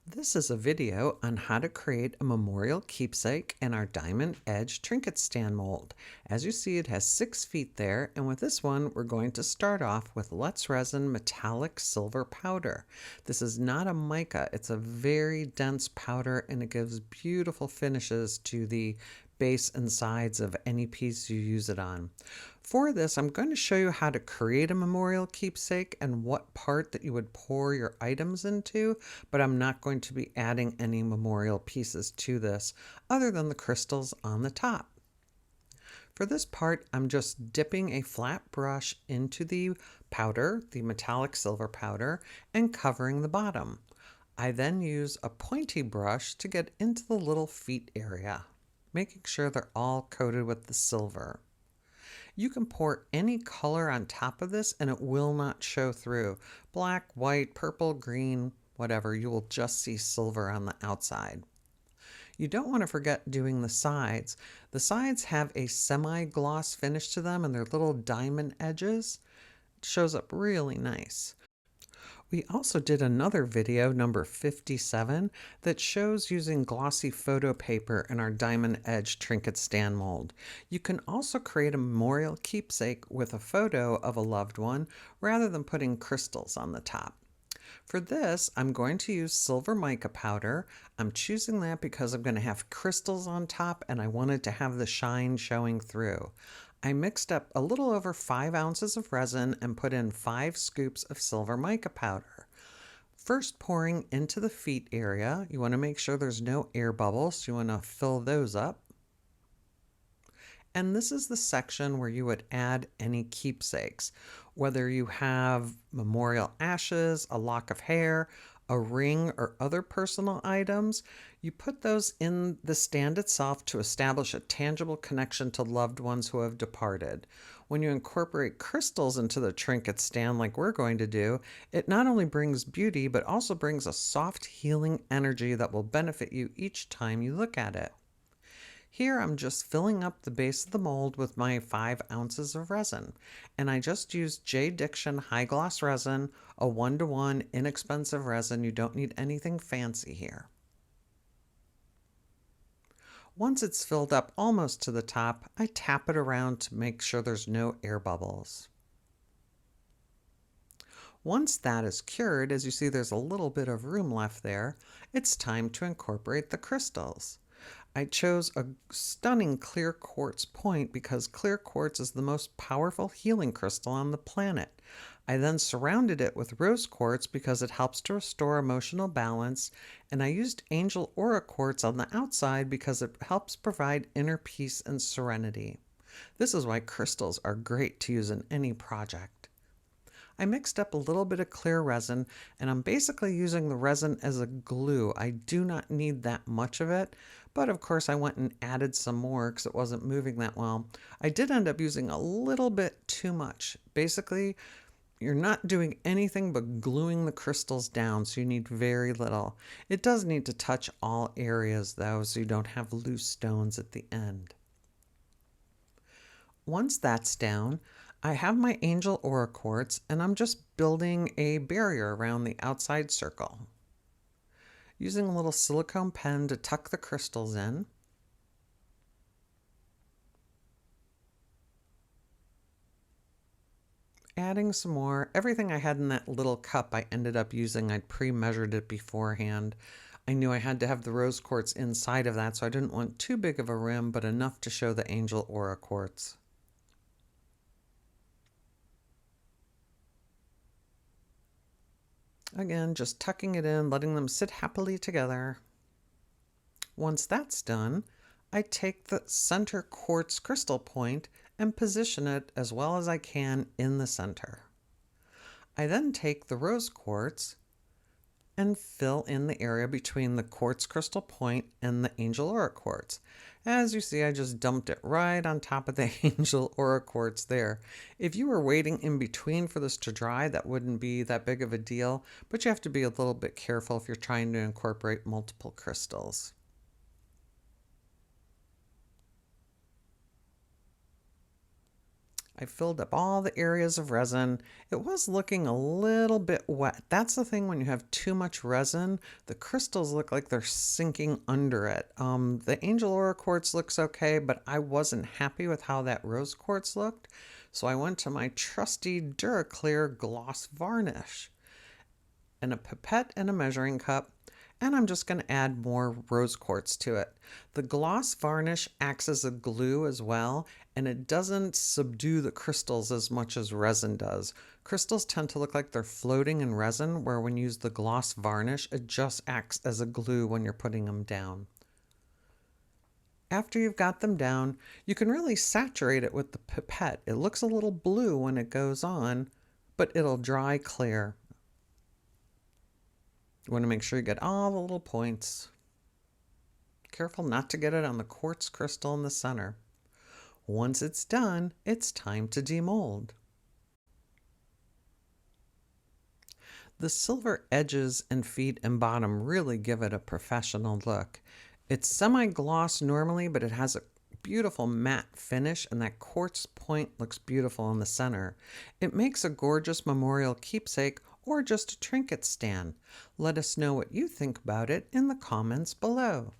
This is a video on how to create a memorial keepsake in our diamond edge trinket stand mold. As you see, it has 6 feet there, and with this one, we're going to start off with Let's Resin metallic silver powder. This is not a mica, it's a very dense powder, and it gives beautiful finishes to the base and sides of any piece you use it on. For this, I'm going to show you how to create a memorial keepsake and what part that you would pour your items into, but I'm not going to be adding any memorial pieces to this other than the crystals on the top. For this part, I'm just dipping a flat brush into the powder, the metallic silver powder, and covering the bottom. I then use a pointy brush to get into the little feet area, making sure they're all coated with the silver. You can pour any color on top of this and it will not show through. Black, white, purple, green, whatever, you will just see silver on the outside. You don't want to forget doing the sides. The sides have a semi-gloss finish to them and they're little diamond edges. It shows up really nice. We also did another video, number 57, that shows using glossy photo paper in our diamond edge trinket stand mold. You can also create a memorial keepsake with a photo of a loved one rather than putting crystals on the top. For this, I'm going to use silver mica powder. I'm choosing that because I'm going to have crystals on top and I wanted to have the shine showing through. I mixed up a little over 5 ounces of resin and put in 5 scoops of silver mica powder. First, pouring into the feet area, you want to make sure there's no air bubbles, so you want to fill those up. And this is the section where you would add any keepsakes, whether you have memorial ashes, a lock of hair, a ring, or other personal items. You put those in the stand itself to establish a tangible connection to loved ones who have departed. When you incorporate crystals into the trinket stand like we're going to do, it not only brings beauty, but also brings a soft healing energy that will benefit you each time you look at it. Here I'm just filling up the base of the mold with my 5 ounces of resin, and I just used JDiction high gloss resin, a 1-to-1 inexpensive resin. You don't need anything fancy here. Once it's filled up almost to the top, I tap it around to make sure there's no air bubbles. Once that is cured, as you see there's a little bit of room left there, it's time to incorporate the crystals. I chose a stunning clear quartz point because clear quartz is the most powerful healing crystal on the planet. I then surrounded it with rose quartz because it helps to restore emotional balance, and I used angel aura quartz on the outside because it helps provide inner peace and serenity. This is why crystals are great to use in any project. I mixed up a little bit of clear resin, and I'm basically using the resin as a glue. I do not need that much of it, but of course I went and added some more because it wasn't moving that well. I did end up using a little bit too much. Basically, you're not doing anything but gluing the crystals down, so you need very little. It does need to touch all areas though, so you don't have loose stones at the end. Once that's down, I have my angel aura quartz and I'm just building a barrier around the outside circle. Using a little silicone pen to tuck the crystals in. Adding some more. Everything I had in that little cup I ended up using. I'd pre-measured it beforehand. I knew I had to have the rose quartz inside of that, so I didn't want too big of a rim, but enough to show the angel aura quartz. Again, just tucking it in, letting them sit happily together. Once that's done, I take the center quartz crystal point and position it as well as I can in the center. I then take the rose quartz and fill in the area between the quartz crystal point and the angel aura quartz. As you see, I just dumped it right on top of the angel aura quartz there. If you were waiting in between for this to dry, that wouldn't be that big of a deal, but you have to be a little bit careful if you're trying to incorporate multiple crystals. I filled up all the areas of resin. It was looking a little bit wet. That's the thing when you have too much resin, the crystals look like they're sinking under it. The Angel Aura quartz looks okay, but I wasn't happy with how that rose quartz looked. So I went to my trusty DuraClear gloss varnish and a pipette and a measuring cup. And I'm just going to add more rose quartz to it. The gloss varnish acts as a glue as well, and it doesn't subdue the crystals as much as resin does. Crystals tend to look like they're floating in resin, where when you use the gloss varnish, it just acts as a glue when you're putting them down. After you've got them down, you can really saturate it with the pipette. It looks a little blue when it goes on, but it'll dry clear. You want to make sure you get all the little points. Careful not to get it on the quartz crystal in the center. Once it's done, it's time to demold. The silver edges and feet and bottom really give it a professional look. It's semi-gloss normally, but it has a beautiful matte finish, and that quartz point looks beautiful in the center. It makes a gorgeous memorial keepsake or just a trinket stand. Let us know what you think about it in the comments below.